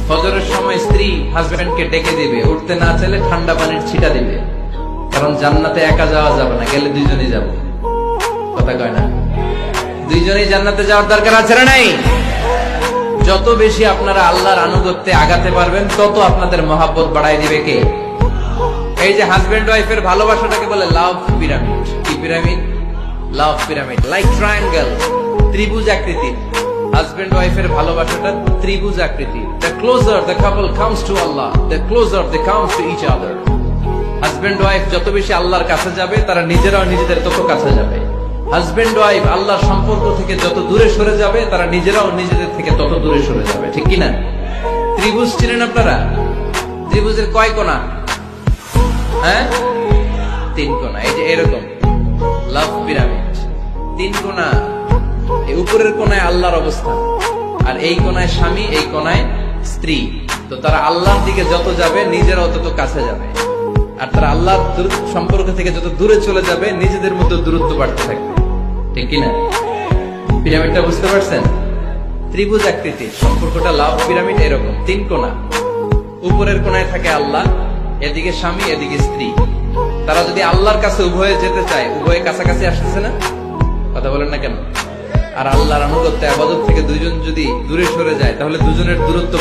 ফজরের সময় স্ত্রী হাজবেন্ডকে ডেকে দিবে, উঠতে না চাইলে ঠান্ডা পানির ছিটা দিবে, কারণ জান্নাতে একা যাওয়া যাবে না, গেলে দুইজনই যাব। কথা কয় না? দুইজনই জান্নাতে যাওয়ার দরকার আছে না নাই? যত বেশি আপনারা আল্লাহর আনুগত্যে আগাতে পারবেন, তত আপনাদের মহাব্বত বাড়াই দিবে কে? এই যে হাজবেন্ড ওয়াইফের ভালোবাসাটাকে বলে লাভ পিরামিড। কি pyramid? Love pyramid, like triangle, ত্রিভুজ আকৃতির। হাজবেন্ড ওয়াইফের ভালোবাসাটা ত্রিভুজ আকৃতির। The closer the couple comes to Allah, the closer they comes to each other. Husband wife যত বেশি আল্লাহর কাছে যাবে, তারা নিজেরাও নিজেদের তত কাছে যাবে। হাজবেন্ড ওয়াইফ আল্লাহর সম্পর্ক থেকে যত দূরে সরে যাবে, তারা নিজেরাও নিজেদের থেকে তত দূরে সরে যাবে। ঠিক কিনা? ত্রিভুজ চিনেন আপনারা? ত্রিভুজের কয় কোণা? হ্যাঁ, 3 কোণা। এই যে এরকম লাভ পিরামিড, 3 কোণা। এই উপরের কোণায় আল্লাহর অবস্থান, আর এই কোণায় স্বামী, এই কোণায় স্ত্রী। তো তারা আল্লাহর দিকে যত যাবে, নিজেরাও তত কাছে যাবে। আর তারা আল্লাহর সম্পর্ক থেকে যত দূরে চলে যাবে, নিজেদের মধ্যে দূরত্ব বাড়তে থাকবে। ঠিক কিনা? পিরামিডটা বুঝতে পারছেন? ত্রিভুজ আকৃতির সম্পর্কটা লাভ পিরামিড এরকম 3 কোণা। উপরের কোণায় থাকে আল্লাহ, এদিকে স্বামী, এদিকে স্ত্রী। তারা যদি আল্লাহর কাছে উভয়ে যেতে চায়, উভয়ে কাছাকাছি আসতেছে না? কথা বলেন না কেন? আর আল্লাহর আনুগত্য ইবাদত থেকে দুইজন যদি দূরে সরে যায়, তাহলে দুজনের দূরত্ব